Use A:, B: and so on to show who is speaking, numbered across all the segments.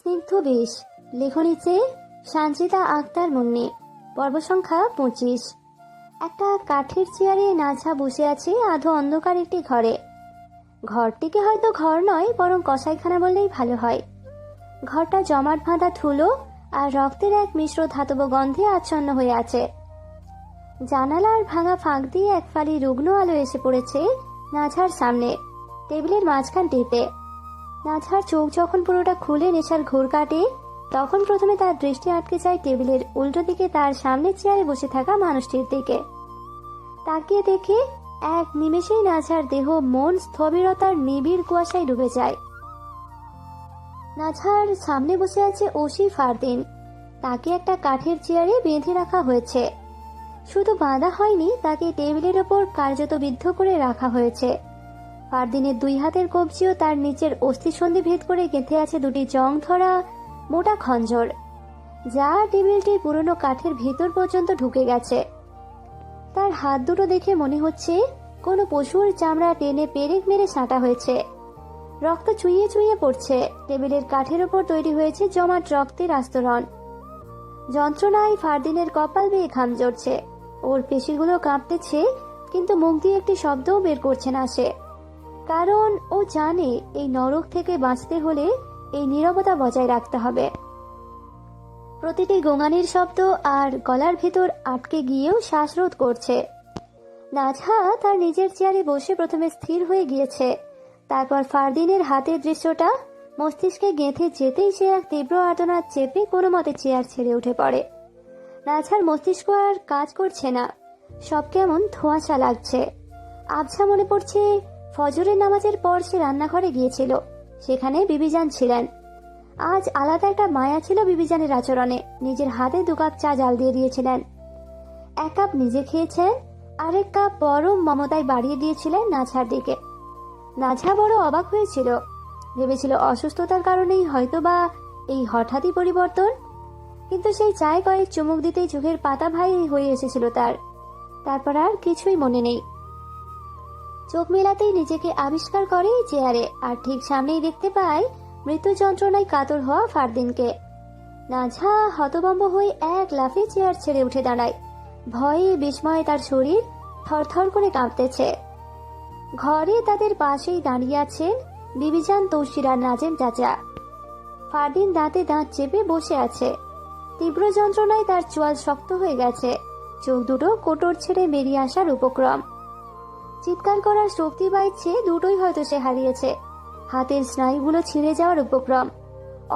A: স্নিগ্ধ বেশ। লেখনীতে সানজিদা আক্তার মুন্নি। পর্ব সংখ্যা 25। একটা কাঠের চেয়ারে নাঝা বসে আছে আধো অন্ধকার একটি ঘরে। ঘরটিকে হয়তো ঘর নয়, বরং কসাইখানা বললেই ভালো হয়। ঘরটা জমাট বাঁধা ধুলো আর রক্তের এক মিশ্র ধাতব গন্ধে আচ্ছন্ন হয়ে আছে। জানালার ভাঙা ফাঁক দিয়ে এক ফালি রুগ্ন আলো এসে পড়েছে নাঝার সামনে, টেবিলের মাঝখানটিতে। নাঝার চোখ যখন পুরোটা খুলে নেশার ঘোর কাটে, তখন প্রথমে তার দৃষ্টি আটকে যায় টেবিলের উল্টো দিকে তার সামনে চেয়ারে বসে থাকা মানুষটির দিকে। তাকিয়ে দেখে এক নিমেষেই নাঝার দেহ মন স্থবিরতার নিবিড় কুয়াশায় ডুবে যায়। নাঝার সামনে বসে আছে ওসি ফারদিন। তাকে একটা কাঠের চেয়ারে বেঁধে রাখা হয়েছে। শুধু বাঁধা হয়নি, তাকে টেবিলের ওপর কার্যত বিদ্ধ করে রাখা হয়েছে। ফারদিনের দুই হাতের কবজিও তার নিচের অস্থিসন্ধি ভেদ করে গেঁথে আছে দুটি জং ধরা মোটা খঞ্জর, যা টেবিলটির পুরনো কাঠের ভেতর পর্যন্ত ঢুকে গেছে। তার হাত দুটো দেখে মনে হচ্ছে কোনো পশুর চামড়া টেনে পেরেক মেরে ছাঁটা হয়েছে। রক্ত চুইয়ে চুইয়ে পড়ছে। টেবিলের কাঠের ওপর তৈরি হয়েছে জমাট রক্তের আস্তরণ। যন্ত্রণায় ফারদিনের কপাল বেয়ে ঘাম ঝরছে। ওর পেশিগুলো কাঁপতেছে, কিন্তু মুখ দিয়ে একটি শব্দও বের করছে না সে। কারণ ও জানে এই নরক থেকে বাঁচতে হলে এই নীরবতা বজায় রাখতে হবে। প্রতিটি গোঙানির শব্দ আর গলার ভেতর আটকে গিয়েও শ্বাসরোধ করছে। নাঝা তার নিজের চেয়ারে বসে প্রথমে স্থির হয়ে গিয়েছে। তারপর ফারদিনের হাতের দৃশ্যটা মস্তিষ্কে গেঁথে যেতেই সে এক তীব্র আর্তনাদ চেপে কোনো মতে চেয়ার ছেড়ে উঠে পড়ে। নাঝার মস্তিষ্ক আর কাজ করছে না। সব কেমন ধোঁয়াশা লাগছে। আবছা মনে পড়ছে ফজরের নামাজের পর সে রান্নাঘরে গিয়েছিল। সেখানে বিবিজান ছিলেন। আজ আলাদা একটা মায়া ছিল বিবিজানের আচরণে। নিজের হাতে 2 কাপ চা জাল দিয়ে দিয়েছিলেন। 1 কাপ নিজে খেয়েছেন, আরেক কাপ পরম মমতায় বাড়িয়ে দিয়েছিলেন নাঝার দিকে। নাঝা বড় অবাক হয়েছিল। ভেবেছিল অসুস্থতার কারণেই হয়তোবা এই হঠাৎই পরিবর্তন। কিন্তু সেই চায়ে কয়েক চুমুক দিতেই চোখের পাতা ভাই হয়ে এসেছিল তার। তারপর আর কিছুই মনে নেই। চোখ মেলাতেই নিজেকে আবিষ্কার করে চেয়ারে, আর ঠিক সামনেই দেখতে পায় মৃত্যু যন্ত্রণায় কাতর হওয়া ফারদিনকে। নাঝা হতভম্ব হয়ে এক লাফে চেয়ার ছেড়ে উঠে দাঁড়ায়। ভয়ে বিস্ময়ে তার শরীর থরথর করে কাঁপতেছে। ঘরে তাদের পাশেই দাঁড়িয়ে আছেন বিবিজান, তৌসির আর নাজেম চাচা। ফারদিন দাঁতে দাঁত চেপে বসে আছে। তীব্র যন্ত্রণায় তার চোয়াল শক্ত হয়ে গেছে। চোখ দুটো কোটর ছেড়ে বেরিয়ে আসার উপক্রম। চিৎকার করার শক্তি বা ইচ্ছে দুটোই হয়তো সে হারিয়েছে। হাতের স্নায়ুগুলো ছিঁড়ে যাওয়ার উপক্রম।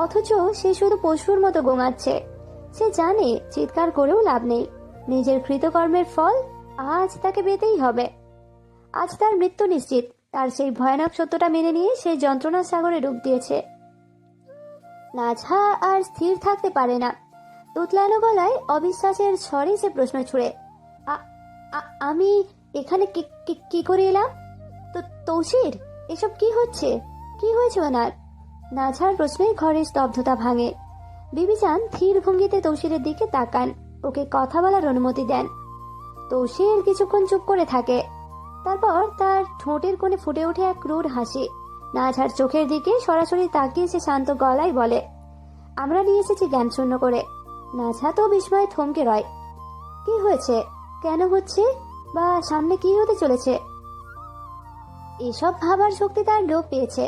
A: অথচ সে শুধু পশুর মতো গোঙাচ্ছে। সে জানে চিৎকার করেও লাভ নেই। নিজের কৃতকর্মের ফল আজ তাকে পেতেই হবে। আজ তার মৃত্যু নিশ্চিত। তার সেই ভয়ানক সত্যটা মেনে নিয়ে সেই যন্ত্রণার সাগরে ডুব দিয়েছে। নাঝা আর স্থির থাকতে পারে না। তুতলানো গলায় অবিশ্বাসের স্বরে সে প্রশ্ন ছুড়ে, আমি এখানে কি করে এলাম? তো তৌসির, এসব কি হচ্ছে? কি হয়েছে ওনার? নাঝার প্রশ্নে ঘরের স্তব্ধতা ভাঙে। বিবিজান ধীর ভঙ্গিতে তৌসিরের দিকে তাকান, ওকে কথা বলার অনুমতি দেন। তৌসির কিছুক্ষণ চুপ করে থাকে। তারপর তার ঠোঁটের কোণে ফুটে ওঠে এক ক্রূর হাসি। নাঝার চোখের দিকে সরাসরি তাকিয়ে সে শান্ত গলায় বলে, আমরা নিয়ে এসেছি জ্ঞান শূন্য করে। নাঝা তো বিস্ময়ে থমকে রয়। কি হয়েছে? কেন হচ্ছে? বা সামনে কি হতে চলেছে? এসব ভাবার শক্তি তার লোপ পেয়েছে।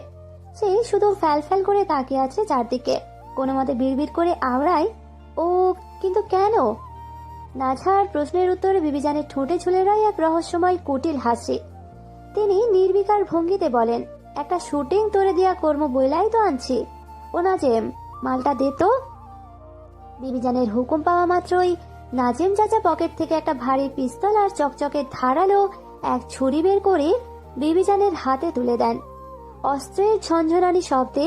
A: সে শুধু ফ্যাল ফ্যাল করে তাকিয়ে আছে চারদিকে। কোনো মতে বিড়বিড় করে আওড়ায়, ও কিন্তু কেন? নাঝার প্রশ্নের উত্তরে বিবিজানের ঠোঁটে ঝুলে রয় এক রহস্যময় কুটিল হাসি। তিনি নির্বিকার ভঙ্গিতে বলেন, একটা শুটিং তোরে দিয়া কর্ম বইলাই তো আনছি। ও নাজেম, মালটা দে তো। বিবিজানের হুকুম পাওয়া মাত্রই নাজেম চাচা পকেট থেকে একটা ভারী পিস্তল আর চকচকে ধারালো এক ছুরি বের করে বিবিজানের হাতে তুলে দেন। অস্ত্রের ঝনঝনানি শব্দে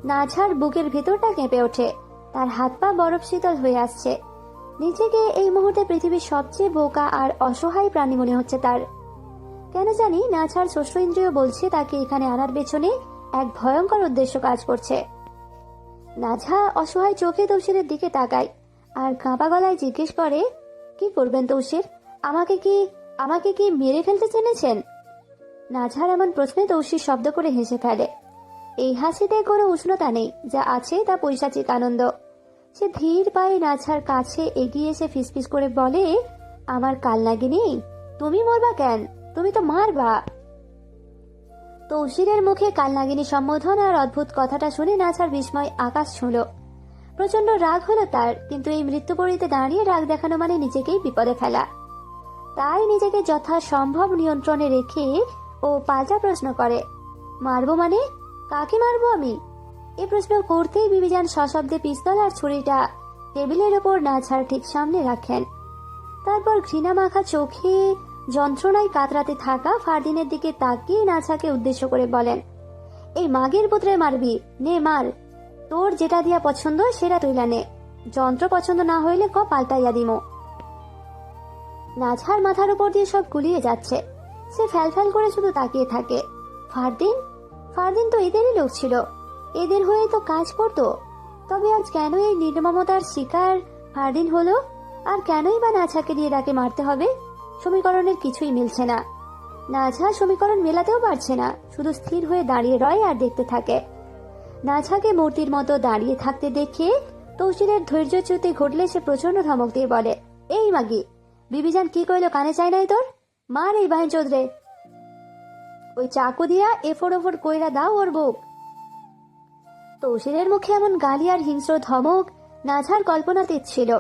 A: নাঝার বুকের ভেতরটা কেঁপে ওঠে। তার হাত পা বরফ শীতল হয়ে আসছে। নিজেকে এই মুহূর্তে পৃথিবীর সবচেয়ে বোকা আর অসহায় প্রাণী মনে হচ্ছে তার। কেন জানি নাঝার ষষ্ঠ ইন্দ্রিয় বলছে তাকে এখানে আনার পেছনে এক ভয়ঙ্কর উদ্দেশ্য কাজ করছে। নাঝা অসহায় চোখে তৌসিরের দিকে তাকায় আর কাঁপা গলায় জিজ্ঞেস করে, কি করবেন তৌসির? আমাকে কি মেরে ফেলতে চেনেছেন? নাঝার এমন প্রশ্নে তৌসির শব্দ করে হেসে ফেলে। এই হাসিতে কোনো উষ্ণতা নেই, যা আছে তা পৈশাচিক আনন্দ। সে ধীর পায়ে নাছার কাছে এগিয়ে এসে ফিসফিস করে বলে, আমার কাল লাগেনি? তুমি মরবা কেন? তুমি তো মারবা। তৌসিরের মুখে কাল নাগিনী সম্বোধন আর অদ্ভুত কথাটা শুনে নাছার বিস্ময় আকাশ ছুঁল। প্রচন্ড রাগ হলো তার, কিন্তু এই মৃত্যুপরীতে দাঁড়িয়ে রাগ দেখানো মানে নিজেকেই বিপদে ফেলা। তাই নিজেকে যথাসম্ভব নিয়ন্ত্রণে রেখে ও পাল্টা প্রশ্ন করে, মারবো মানে? কাকে মারবো আমি? এ প্রশ্ন করতেই বিবিজান সশব্দে পিস্তল আর ছুরিটা টেবিলের ওপর নাছার ঠিক সামনে রাখেন। তারপর ঘৃণা মাখা চোখে যন্ত্রণায় কাতরাতে থাকা ফারদিনের দিকে তাকিয়ে নাছাকে উদ্দেশ্য করে বলেন, এই মাগের পুত্রে মারবি? নে মার, তোর যেটা দিয়া পছন্দ সেটা তুইলা নে, যন্ত্র পছন্দ না হইলে ক পাল্টাইয়া দিমো। নাছার মাথার উপর দিয়ে সব গুলিয়ে যাচ্ছে, সে ফ্যাল করে শুধু তাকিয়ে থাকে। ফারদিন ফারদিন তো এদেরই লোক ছিল, এদের হয়ে তো কাজ করতো। তবে আজ কেন এই নির্মমতার শিকার ফারদিন হলো? আর কেনই বা নাছাকে দিয়ে তাকে মারতে হবে? সমীকরণের কিছুই মিলছে না। নাছা সমীকরণ মেলাতেও পারছে না, শুধু স্থির হয়ে দাঁড়িয়ে রয় আর দেখতে থাকে। নাছাকে মূর্তির মতো দাঁড়িয়ে থাকতে দেখে তৌসিরের ধৈর্যচ্যুতি ঘটলে সে প্রচন্ড ধমক দিয়ে বলে, এই মাগি, বিবিজান কি কইলো কানে চাই নাই তোর? মার এই বাহিন চৌধুরী, ওই চাকু দিয়া এফোর ওফোর কইরা দাও ওর বুক। তৌসিরের মুখে এমন গালি আর হিংস্র ধমক নাছার কল্পনাতীত ছিল।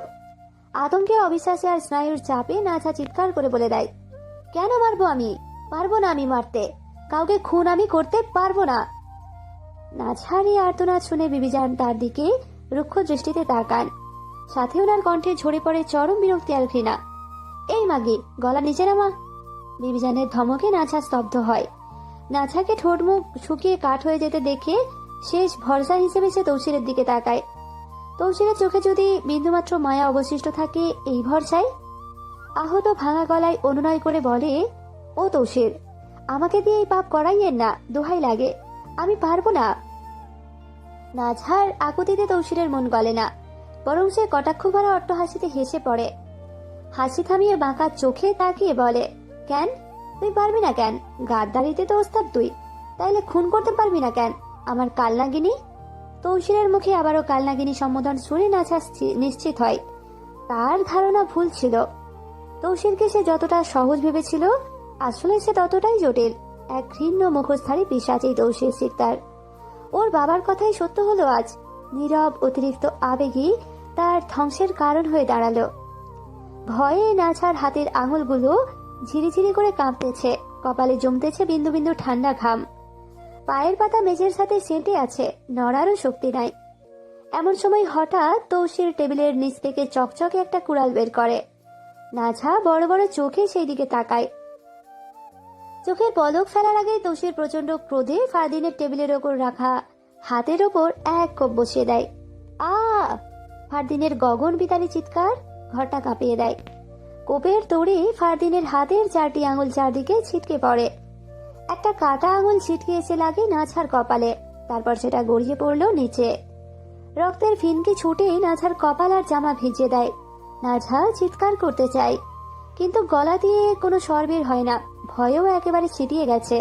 A: আতঙ্কে, অবিশ্বাসে আর স্নায়ুর চাপে নাছা চিৎকার করে বলে দেয়, কেন মারবো আমি? পারবো না আমি মারতে, কাউকে খুন আমি করতে পারবো না। নাছার এই আর্তনাদ শুনে বিবিজান তার দিকে রুক্ষ দৃষ্টিতে তাকান, সাথে ওনার কণ্ঠে ঝরে পড়ে চরম বিরক্তি আর ঘৃণা। এই মাগি, গলা নিচে নামা। বিবিজানের ধমকে নাছা স্তব্ধ হয়। নাছাকে ঠোঁট মুখ শুকিয়ে কাঠ হয়ে যেতে দেখে শেষ ভরসা হিসেবে সে তৌসিরের দিকে তাকায়। তৌসিরের চোখে যদি বিন্দুমাত্র মায়া অবশিষ্ট থাকে এই ভরসায়। আহত ভাঙা গলায় অনুনয় করে বলে, ও তৌসির, আমাকে দিয়ে এই পাপ করাইয়েন না, দোহাই লাগে, আমি পারবো না। নাছার আকুতিতে তৌসিরের মন গলে না, বরং সে কটাক্ষ ভরা অট্টহাসিতে হেসে পড়ে। হাসি থামিয়ে বাঁকা চোখে তাকিয়ে বলে, কেন তুই পারবি না কেন? গাদ্দারিতে তো ওস্তাদ তুই, তাইলে খুন করতে পারবি না কেন আমার কালনাগিনী? তৌসিরের মুখে আবারও কালনাগিনী সম্বোধন শুনে নাছা নিশ্চিত হয় তার ধারণা ভুল ছিল। তৌসিরকে সে যতটা সহজ ভেবেছিল, আসলে সে ততটাই জটিল। এক ঘৃণ্য মুখোশধারী পিশাচ এই তৌসির সিকদার। ওর বাবার কথাই সত্য হলো আজ। নীরব অতিরিক্ত আবেগী তার ধ্বংসের কারণ হয়ে দাঁড়ালো। ভয়ে নাছার হাতের আঙুলগুলো ঝিরিঝিরি করে কাঁপতেছে, কপালে জমতেছে বিন্দু বিন্দু ঠান্ডা ঘাম। পায়ের পাতা মেঝের সাথে সেঁটে আছে, নড়ারও শক্তি নাই। এমন সময় হঠাৎ তৌসির টেবিলের নিচ থেকে চকচকে একটা কুড়াল বের করে। নাছা বড় বড় চোখে সেই দিকে তাকায়। চোখের পলক ফেলার আগে তৌসির প্রচন্ড ক্রোধে ফারদিনের টেবিলের ওপর রাখা হাতের ওপর এক কোপ বসিয়ে দেয়। আ ফারদিনের গগন বিতাড়ি চিৎকার ঘরটা কাঁপিয়ে দেয়। কোপের তোড়ে ফারদিনের হাতের 4টি আঙুল চারদিকে ছিটকে পড়ে। একটা কাটা আঙুল ছিটকে এসে লাগে নাছার কপালে, তারপর সেটা গড়িয়ে পড়লো নিচে। রক্তের ফিনকি ছুটে নাছার কপাল আর জামা ভিজিয়ে দেয়। নাছা চিৎকার করতে চায়, কিন্তু গলা দিয়ে কোনো স্বর বের হয় না, ভয়েও একেবারে ছিটিয়ে গেছে।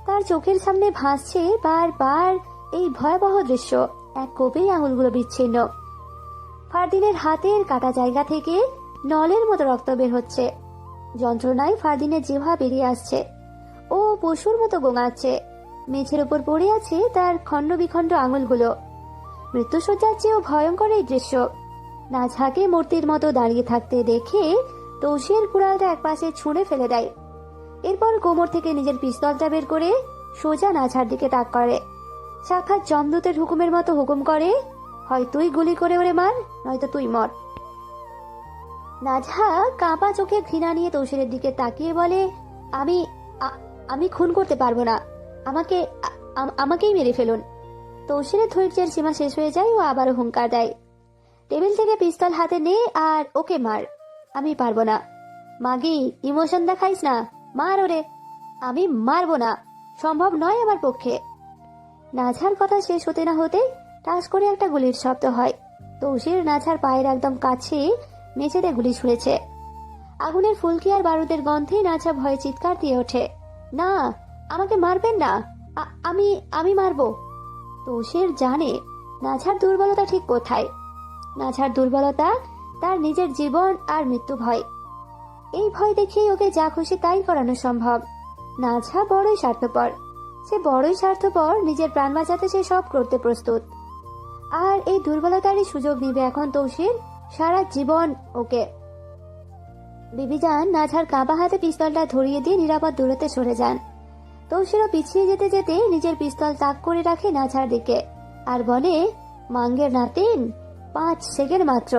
A: তার চোখের সামনে ভাসছে বারবার এই ভয়াবহ দৃশ্য, এক কোপেই আঙুলগুলো বিচ্ছিন্ন। ফারদিনের হাতের কাটা জায়গা থেকে নলের মতো রক্ত বের হচ্ছে। যন্ত্রণায় ফারদিনের জিহ্বা বেরিয়ে আসছে, ও পশুর মতো গোঙাচ্ছে। মেঝের উপর পড়ে আছে তার খণ্ড বিখণ্ড আঙুলগুলো। মৃত্যুসজ্জার চেয়েও ভয়ঙ্কর এই দৃশ্য। নাছাকে মূর্তির মতো দাঁড়িয়ে থাকতে দেখে তৌসির কুড়ালটা একপাশে ছুঁড়ে ফেলে দেয়। এরপর কোমর থেকে নিজের পিস্তলটা বের করে সোজা নাছার দিকে তাক করে। সাক্ষাৎ যমদূতের হুকুমের মতো হুকুম করে, হয় তুই গুলি করে ওরে মার, নয়তো তুই মর। নাছা কাঁপা চোখে ঘৃণা নিয়ে তৌসিরের দিকে তাকিয়ে বলে, আমি আমি খুন করতে পারবো না, আমাকেই মেরে ফেলুন। তৌসিরের ধৈর্যের সীমা শেষ হয়ে যায়, ও আবারও হুঙ্কার দেয়, টেবিল থেকে পিস্তল হাতে নে আর ওকে মার। আমি পারবো না। মাগি, ইমোশন দেখাইস না, মার ওরে। আমি মারবো না, সম্ভব নয় আমার পক্ষে। নাছার কথা শেষ হতে না হতে টাস করে একটা গুলির শব্দ হয়। তৌসির নাছার পায়ের একদম কাছে মেঝেতে গুলি ছুঁড়েছে। আগুনের ফুলকি আর বারুদের গন্ধে নাছা ভয়ে চিৎকার দিয়ে ওঠে, না, আমাকে মারবেন না, আমি মারবো, তৌসির জানে নাঝার দুর্বলতা ঠিক কোথায়। নাঝার দুর্বলতা তার নিজের জীবন আর মৃত্যু ভয়। এই ভয় দেখেই ওকে যা খুশি তাই করানো সম্ভব। নাঝা বড়ই স্বার্থপর, সে বড়ই স্বার্থপর, নিজের প্রাণ বাঁচাতে সে সব করতে প্রস্তুত। আর এই দুর্বলতারই সুযোগ নিবে এখন তৌসির সারা জীবন ওকে। বিবিজান নাঝার কাবা হাতে পিস্তলটা ধরিয়ে দিয়ে নিরাপদ দূরত্বে সরে যান। তৌসিরও পিছিয়ে যেতে যেতে নিজের পিস্তল তাক করে রাখে নাঝার দিকে আর বলে, মাঙ্গের নাতিন, 5 সেকেন্ড মাত্র।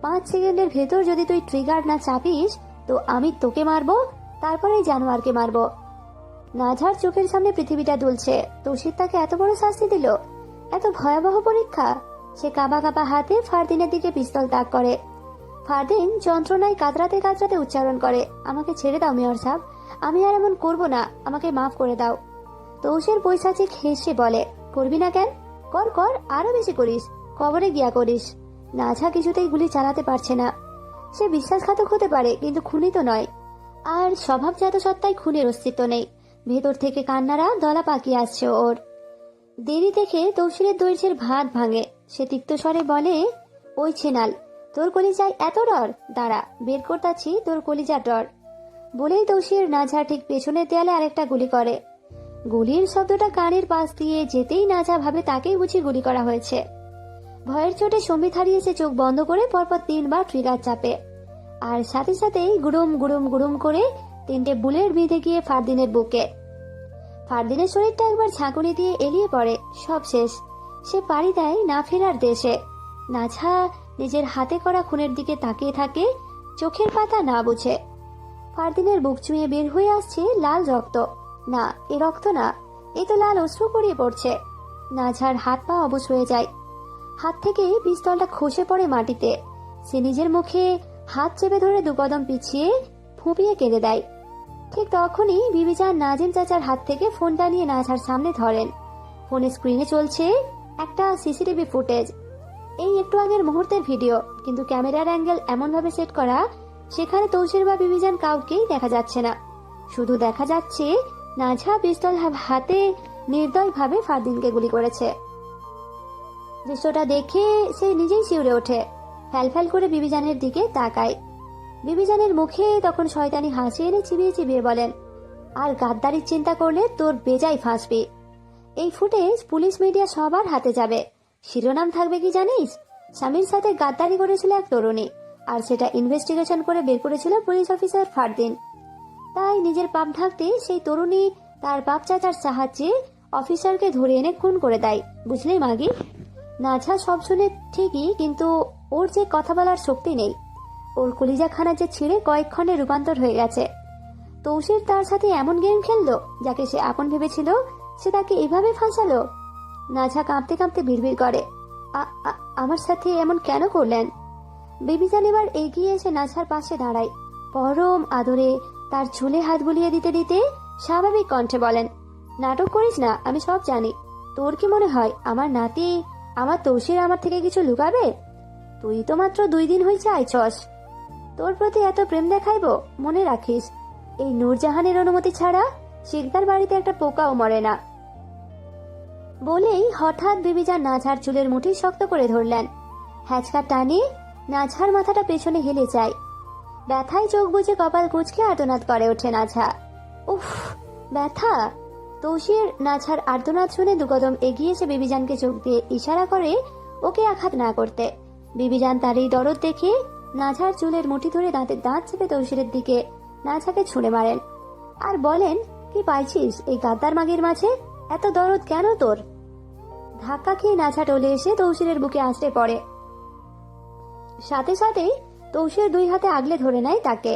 A: 5 সেকেন্ডের ভেতর যদি তুই ট্রিগার না চাপিস তো আমি তোকে মারবো, তারপরে জানোয়ারকে মারবো। নাঝার চোখের সামনে পৃথিবীটা দুলছে। তৌসির তাকে এত বড় শাস্তি দিল, এত ভয়াবহ পরীক্ষা। সে কাবা কাবা হাতে ফারদিনের দিকে পিস্তল তাক করে। ফারদিন যন্ত্রণায় কাতরাতে কাতরাতে উচ্চারণ করে, আমাকে ছেড়ে দাও মেয়র সাহেব, আমি আর এমন করবো না, আমাকে মাফ করে দাও। তৌসির পৈশাচিক হেসে বলে, করবি না কেন? কর কর, আরো বেশি করিস, কবরে গিয়া করিস। নাঝা কিছুতেই গুলি চালাতে পারছে না। সে বিশ্বাসঘাতক হতে পারে কিন্তু খুনি তো নয়। আর স্বভাবজাত সত্তায় খুনের অস্তিত্ব নেই। ভেতর থেকে কান্নারা দলা পাকিয়ে আসছে ওর। দেরি দেখে তৌসিরের দৈর্ঘ্যের ভাত ভাঙে। সে তিক্ত স্বরে বলে, ওই ছেনাল, তোর কলিজায় এত ডর? দাঁড়া, বের করতাছি তোর কলিজার ডর। বলেই তৌসির নাঝা ঠিক পেছনের দেয়ালে আরেকটা গুলি করে। গুলির শব্দটা কানের পাশ দিয়ে যেতেই নাঝা ভাবে তাকেই বুঝি গুলি করা হয়েছে। ভয়ের চোটে সম্বিত হারিয়ে সে চোখ বন্ধ করে পরপর 3 বার ট্রিগার চাপে। আর সাথে সাথেই গুড়ুম গুড়ুম গুড়ুম করে 3টে বুলেট বিঁধে গিয়ে ফারদিনের বুকে। ফারদিনের শরীরটা একবার ঝাঁকুনি দিয়ে এলিয়ে পড়ে। সব শেষ। সে পাড়ি দেয় না ফেরার দেশে। নাঝা নিজের হাতে করা খুনের দিকে তাকিয়ে থাকে, চোখের পাতা না বুঝে। ফারদিনের বুক চুঁয়ে বের হয়ে আসছে লাল রক্ত। না, এ রক্ত না, এ তো লাল অশ্রু গড়িয়ে পড়ছে। নাঝার হাত পা অবশ হয়ে যায়। হাত থেকে পিস্তলটা খসে পড়ে মাটিতে। সে নিজের মুখে হাত চেপে ধরে 2 কদম পিছিয়ে ফুঁপিয়ে কেঁদে দেয়। ঠিক তখনই বিবিজান নাজিম চাচার হাত থেকে ফোনটা নিয়ে নাঝার সামনে ধরেন। ফোনের স্ক্রিনে চলছে একটা সিসিটিভি ফুটেজ। এই একটু আগের মুহূর্তের ভিডিও, কিন্তু ক্যামেরার অ্যাঙ্গেল এমন ভাবে সেট করা সেখানে তৌসির বা বিবিজান কাউকেই দেখা যাচ্ছে না। শুধু দেখা যাচ্ছে নাঝা পিস্তল হাতে নির্দয়ভাবে ফারদিনকে গুলি করেছে। দৃশ্যটা দেখে সে নিজেই শিউরে ওঠে। ফ্যাল ফ্যাল করে বিবিজানের দিকে তাকায়। বিবিজানের মুখে তখন শয়তানি হাসি এনে চিবিয়ে চিবিয়ে বলেন, আর গাদ্দারির চিন্তা করলে তোর বেজায় ফাঁসবি। এই ফুটেজ পুলিশ মিডিয়া সবার হাতে যাবে। শিরোনাম থাকবে কি জানিস? স্বামীর সাথে গাদ্দারি করেছিল এক তরুণী, আর সেটা ইনভেস্টিগেশন করে বের করেছিল পুলিশ অফিসার ফারদিন। তাই নিজের পাপ ঢাকতে সেই তরুণী তার বাপ চাচার সাহায্যে অফিসারকে ধরে এনে খুন করে দেয়। বুঝলি মাগি? নাঝা সব শুনে ঠিকই, কিন্তু ওর যে কথা বলার শক্তি নেই। ওর কলিজাখানা যে ছিঁড়ে কয়েক খণ্ডে রূপান্তর হয়ে গেছে। তৌসির তার সাথে এমন গেম খেললো, যাকে সে আপন ভেবেছিল সে তাকে এভাবে ফাঁসালো। নাঝা কাঁপতে কাঁপতে বিড়বিড় করে, আমার সাথে এমন কেন করলেন? বিবিজান এবার এগিয়ে এসে নাঝার পাশে দাঁড়ায়। পরম আদরে তার চুলে হাত বুলিয়ে দিতে দিতে স্বাভাবিক কণ্ঠে বলেন, নাটক করিস না, আমি সব জানি। তোর কি মনে হয় আমার নাতি, আমার তৌসির আমার থেকে কিছু লুকাবে? তুই তো মাত্র 2 দিন হয়েছে আইছস। তোর প্রতি এত প্রেম দেখাইবো? মনে রাখিস, এই নূরজাহানের অনুমতি ছাড়া শিকদার বাড়িতে একটা পোকাও মরে না। বলেই হঠাৎ বিবিজান নাঝার চুলের মুঠি শক্ত করে ধরলেন। হ্যাচকা টানে নাঝার মাথাটা পেছনে হেলে যায়। ব্যথায় চোখ বুজে কপাল কুঁচকে আর্তনাদ করে ওঠে নাঝা। উফ, ব্যথা! তৌসির নাঝার আর্তনাদ শুনে 2 কদম এগিয়ে এসে বিবিজানকে চোখ দিয়ে ইশারা করে ওকে আঘাত না করতে। বিবিজান তার এই দরদ দেখে নাঝার চুলের মুঠি ধরে দাঁতের দাঁত চেপে তৌসিরের দিকে নাঝাকে ছুঁড়ে মারেন আর বলেন, কি পাইছিস এই গাদ্দার মাগির মাঝে? এত দরদ কেন তোর? ধাক্কা খেয়ে নাঝা টলে এসে তৌসিরের বুকে আছড়ে পড়ে। সাথে সাথেই তৌসির 2 হাতে আগলে ধরে নেয় তাকে।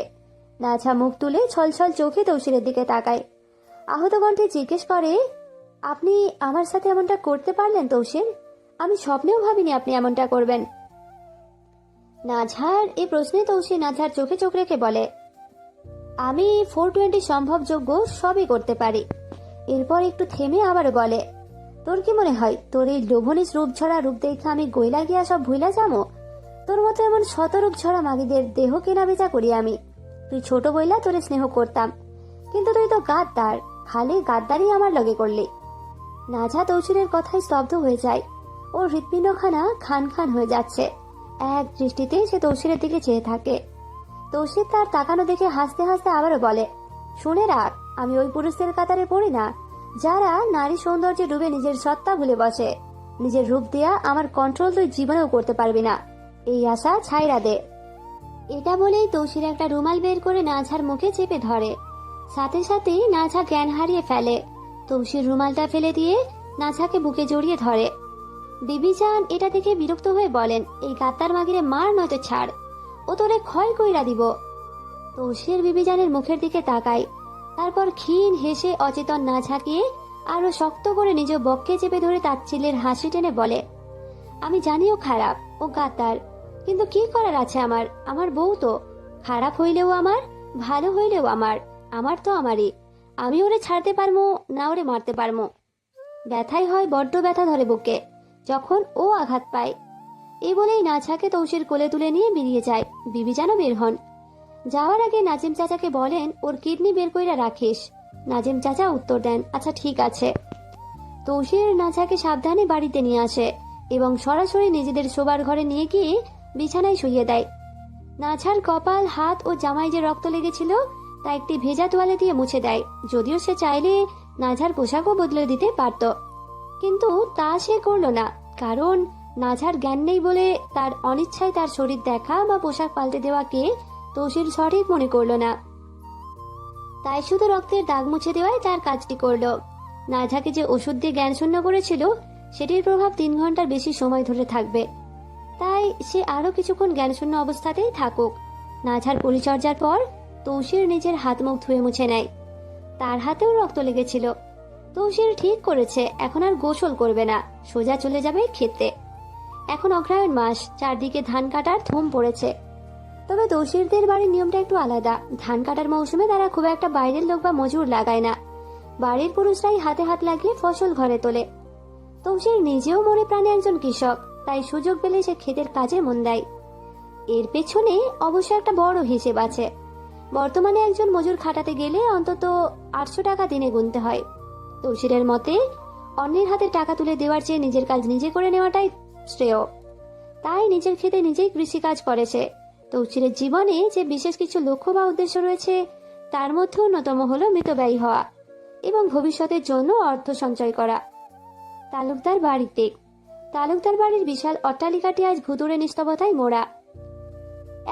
A: নাঝা মুখ তুলে ছলছল চোখে তৌসিরের দিকে তাকায়। আহত কণ্ঠে জিজ্ঞেস করে, আপনি আমার সাথে এমনটা করতে পারলেন তৌসির? আমি স্বপ্নেও ভাবিনি আপনি এমনটা করবেন। নাঝার এই প্রশ্নে তৌসির নাঝার চোখে চোখ রেখে বলে, আমি 420 সম্ভবযোগ্য সবই করতে পারি। এরপর একটু থেমে আবারও বলে, তোর কি মনে হয় তোর এই লোভনীশ রূপ ঝরা রূপ দেখে আমি গইলা গিয়া সব ভুইলা যাবো? তোর মতো এমন শতরূপ ঝরা মাগিদের দেহ কেনা বেচা করি আমি। তুই ছোট বইলা তোরে স্নেহ করতাম, কিন্তু তুই তো গাদ্দার, খালি গাদ্দারই আমার লগে করলি। নাজা তৌসিরের কথায় স্তব্ধ হয়ে যায়। ওর হৃৎপিণ্ডখানা খান খান হয়ে যাচ্ছে। এক দৃষ্টিতে সে তৌসিরের দিকে চেয়ে থাকে। তৌসির তার তাকানো দেখে হাসতে হাসতে আবারও বলে, শুনে রাখ, আমি ওই পুরুষদের কাতারে পড়ি না যারা নারী সৌন্দর্যে ডুবে নিজের সত্তা ভুলে বসে। নিজের রূপ দেয়া আমার কন্ট্রোল তুই জীবনেও করতে পারবি না, এই আশা ছাইরা দে। এটা বলেই তৌসির একটা রুমাল বের করে নাঝার মুখে চেপে ধরে। সাথে সাথে নাঝা জ্ঞান হারিয়ে ফেলে। তৌসির রুমালটা ফেলে দিয়ে নাঝাকে বুকে জড়িয়ে ধরে। বিবিজান এটা দেখে বিরক্ত হয়ে বলেন, এই গাত্তার মাগিরে মার নয়তো ছাড়, ও তোরে ক্ষয় কইরা দিব। তৌসির বিবিজানের মুখের দিকে তাকায়, তারপর ক্ষীণ হেসে অচেতন নাঝাকে আরো শক্ত করে নিজ বক্ষে চেপে ধরে তাচ্ছিল্যের হাসি টেনে বলে, আমি জানিও খারাপ, ও গাদ্দার, কিন্তু কি করার আছে আমার? আমার বউ তো, খারাপ হইলেও আমার, ভালো হইলেও আমার, আমার তো আমারই। আমি ওরে ছাড়তে পারমো না ওরে মারতে পারমো। ব্যথাই হয় বড্ড ব্যথা ধরে বুকে যখন ও আঘাত পায়। এই বলেই নাঝাকে তৌসির কোলে তুলে নিয়ে বেরিয়ে যায়। বিবিজানও বের হন। যাওয়ার আগে নাজিম চাচাকে বলেন, ওর কিডনি বের কইরা রাখিস। নাজিম চাচা উত্তর দেন, আচ্ছা ঠিক আছে। তৌসির নাঝাকে সাবধানে বাড়িতে নিয়ে আসে এবং সরাসরি নিজেদের শোবার ঘরে নিয়ে গিয়ে বিছানায় শুইয়ে দেয়। নাঝার কপাল, হাত ও জামায় যে রক্ত লেগেছিল তা একটি ভেজা তোয়ালে দিয়ে মুছে দেয়। যদিও সে চাইলে নাঝার পোশাকও বদলে দিতে পারত, কিন্তু তা সে করল না, কারণ নাঝার জ্ঞান নেই বলে তার অনিচ্ছায় তার শরীর দেখা বা পোশাক পাল্টে দেওয়াকে তৌসির সঠিক মনে করল না। তাই শুধু রক্তের দাগ মুছে দেওয়ায় তার কাজটি করল। নাঝাকে যে ওষুধ দিয়ে জ্ঞান শূন্য করেছিল সেটির প্রভাব 3 ঘন্টার বেশি সময় ধরে থাকবে, তাই সে আরো কিছুক্ষণ জ্ঞানশূন্য অবস্থাতেই থাকুক। নাঝার পরিচর্যার পর তৌসির নিজের হাত মুখ ধুয়ে মুছে নেয়। তার হাতেও রক্ত লেগেছিল। তৌসির ঠিক করেছে এখন আর গোসল করবে না, সোজা চলে যাবে খেতে। এখন অগ্রহায়ণ মাস, চারদিকে ধান কাটার ধুম পড়েছে। তবে তৌসিরদের বাড়ির নিয়মটা একটু আলাদা। ধান কাটার মৌসুমে তারা খুব একটা বাইরের লোক বা মজুর লাগায় না, বাড়ির পুরুষরাই হাতে হাত লাগিয়ে ফসল ঘরে তোলে। তৌসির নিজেও মনে প্রাণে একজন কৃষক, তাই সুযোগ পেলে সে ক্ষেতের কাজে মন দেয়। এর পেছনে অবশ্য একটা বড় হিসেব আছে। বর্তমানে একজন মজুর খাটাতে গেলে অন্তত 800 টাকা দিনে গুনতে হয়। তৌসিরের মতে অন্যের হাতে টাকা তুলে দেওয়ার চেয়ে নিজের কাজ নিজে করে নেওয়াটাই শ্রেয়। তাই নিজের ক্ষেতে নিজেই কৃষিকাজ করেছে। তৌসিরের জীবনে যে বিশেষ কিছু লক্ষ্য বা উদ্দেশ্য রয়েছে তার মধ্যে অন্যতম হলো মিতব্যয়ী হওয়া এবং ভবিষ্যতের জন্য অর্থ সঞ্চয় করা। তালুকদার বাড়িতে তালুকদার বাড়ির বিশাল অট্টালিকাটি আজ ভুতুড়ে নিস্তবতায় মোড়া।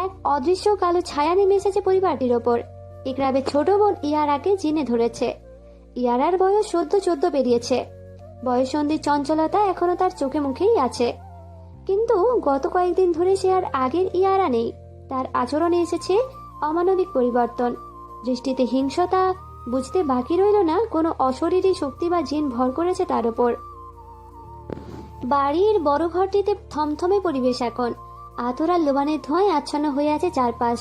A: এক অদৃশ্য কালো ছায়া নেমে এসেছে পরিবারটির ওপর। ইকরাবের ছোট বোন ইয়ারাকে জিনে ধরেছে। ইয়ারার বয়স 14 পেরিয়েছে। বয়ঃসন্ধির চঞ্চলতা এখনো তার চোখে মুখেই আছে, কিন্তু গত কয়েকদিন ধরে সে আর আগের ইয়ারা নেই। তার আচরণে এসেছে অমানবিক পরিবর্তন। দৃষ্টিতে হিংসতা, বুঝতে বাকি রইল না কোনো অশরীরী শক্তি বা জিন ভর করেছে তার ওপর। বাড়ির বড় ঘরটিতে থমথমে পরিবেশ এখন। আতর আর লোবানের ধোঁয়ায় আচ্ছন্ন হয়ে আছে চারপাশ।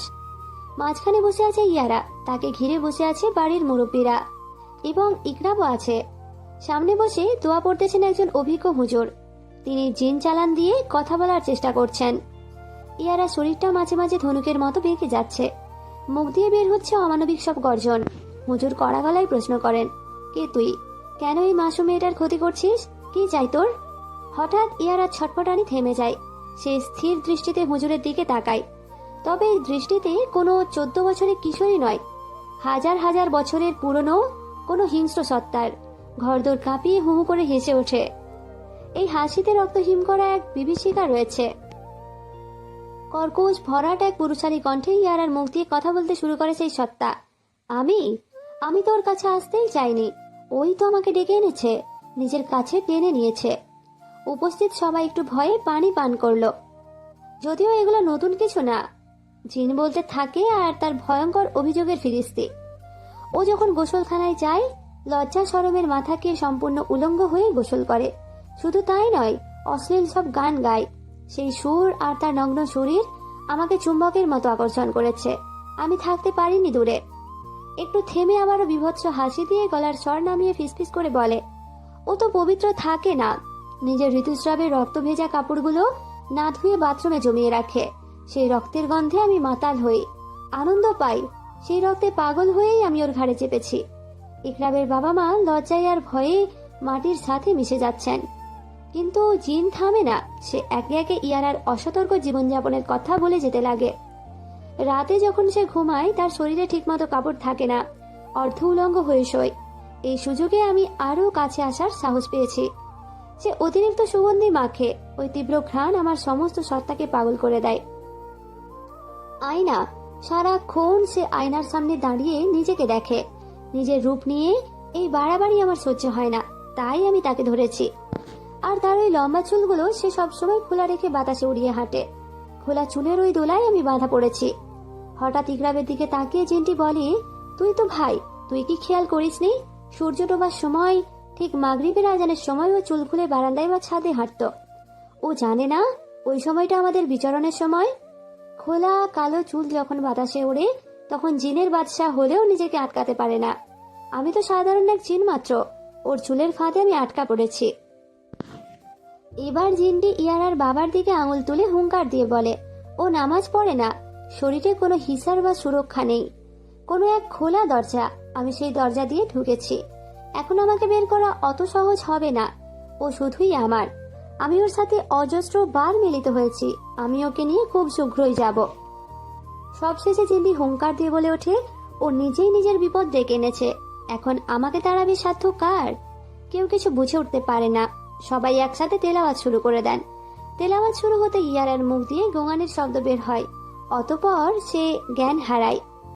A: মাঝখানে বসে আছে ইয়ারা, তাকে ঘিরে বসে আছে বাড়ির মুরব্বীরা এবং ইকরাবও আছে। সামনে বসে দোয়া পড়তেছেন একজন অভিজ্ঞ হুজুর। তিনি জিন চালান দিয়ে কথা বলার চেষ্টা করছেন। ইয়ারা শরীরটা মাঝে মাঝে ধনুকের মতো বেঁকে যাচ্ছে, মুখ দিয়ে বের হচ্ছে অমানবিক সব গর্জন। হুজুর কড়া গলায় প্রশ্ন করেন, কে তুই? কেন এই মাসুম মেয়েটার ক্ষতি করছিস? কি চাই তোর? হঠাৎ ইয়ারা ছটফটানি থেমে যায়। সে স্থির দৃষ্টিতে হুজুরের দিকে তাকায়, তবে এই দৃষ্টিতে কোনো 14 বছরের কিশোরী নয়, হাজার হাজার বছরের পুরনো কোনো হিংস্র সত্তার। ঘরদোর কাঁপিয়ে হুহু করে হেসে ওঠে। এই হাসিতে রক্ত হিম করা এক বিভীষিকা রয়েছে। কর্কশ ভরাট এক পুরুষালী কণ্ঠে ইয়ারার মুখ দিয়ে কথা বলতে শুরু করে সেই সত্তা। আমি তোর কাছে আসতেই চাইনি, ওই তো আমাকে ডেকে এনেছে, নিজের কাছে টেনে নিয়েছে। উপস্থিত সবাই একটু ভয়ে পানি পান করলো। যদিও এগুলো নতুন কিছু না, জিন বলতে থাকে আর তার ভয়ঙ্কর অভিযোগের ফিরিস্তি। ও যখন গোসলখানায় যায় লজ্জা শরমের মাথাকে সম্পূর্ণ উলঙ্গ হয়ে গোসল করে। শুধু তাই নয়, অশ্লীল সব গান গায়। সেই সুর আর তার নগ্ন শরীর আমাকে চুম্বকের মতো আকর্ষণ করেছে। আমি থাকতে পারিনি দূরে। একটু থেমে আবারও বীভৎস হাসি দিয়ে গলার স্বর নামিয়ে ফিসফিস করে বলে, ও তো পবিত্র থাকে না, নিজের ঋতুস্রাবের রক্ত ভেজা কাপড়গুলো না ধুয়ে বাথরুমে জমিয়ে রাখে। সেই রক্তের গন্ধে আমি মাতাল হই, আনন্দ পাই। সেই রক্তে পাগল হয়েই আমি ওর ঘাড়ে চেপেছি। ইকরাবের বাবা মা লজ্জায় আর ভয়ে মাটির সাথে মিশে যাচ্ছেন। কিন্তু জিন থামে না, সে একে একে ইয়ারার অসতর্ক জীবনযাপনের কথা বলে যেতে লাগে। রাতে যখন সে ঘুমায় তার শরীরে ঠিকমতো কাপড় থাকে না, অর্ধ উলঙ্গ হয়ে শোয়। এই সুযোগে আমি আরো কাছে আসার সাহস পেয়েছি। সে অতিরিক্ত সুগন্ধি মাখে, ওই তীব্র ঘ্রাণ আমার সমস্ত সত্তাকে পাগল করে দেয়। আয়না, সারাক্ষণ সে আয়নার সামনে দাঁড়িয়ে নিজেকে দেখে। নিজের রূপ নিয়ে এই বাড়াবাড়ি আমার সহ্য হয় না, তাই আমি তাকে ধরেছি। আর তার ওই লম্বা চুলগুলো সে সবসময় খোলা রেখে বাতাসে উড়িয়ে হাঁটে। খোলা চুলের ওই দোলায় আমি বাধা পড়েছি। হঠাৎ ইকরামের দিকে তাকিয়ে জিনটি বলে, তুই তো ভাই, তুই কি খেয়াল করিসনি সূর্য ডোবার সময় ঠিক মাগরিবের আজানের সময় ও চুল খুলে বারান্দায় বা ছাদে হাঁটতো? ও জানে না ওই সময়টা আমাদের বিচরণের সময়? খোলা কালো চুল যখন বাতাসে ওড়ে তখন জিনের বাদশা হলেও নিজেকে আটকাতে পারে না। আমি তো সাধারণ এক জিন মাত্র, ওর চুলের ফাঁদে আমি আটকা পড়েছি। এবার জিনটি ইয়ারার বাবার দিকে আঙুল তুলে হুঙ্কার দিয়ে বলে, ও নামাজ পড়ে না, শরীরে কোনো হিসার বা সুরক্ষা নেই। কোনো এক খোলা দরজা, আমি সেই দরজা দিয়ে ঢুকেছি। এখন আমাকে বের করা অত সহজ হবে না। ও শুধুই আমার, আমি ওর সাথে অজস্র বার মিলিত হয়েছি, আমি ওকে নিয়ে খুব শীঘ্রই যাব। সবশেষে জিন্দি হুঙ্কার দিয়ে বলে ওঠে, ও নিজেই নিজের বিপদ ডেকে এনেছে, এখন আমাকে তাড়াবে সাধ্য কার? কেউ কিছু বুঝে উঠতে পারে না। সবাই একসাথে তেলাওয়াত শুরু করে দেন। তেলাওয়াত শুরু হতে ইয়ারার মুখ দিয়ে গোঙানির শব্দ বের হয়, অতঃপর সে জ্ঞান হারায়।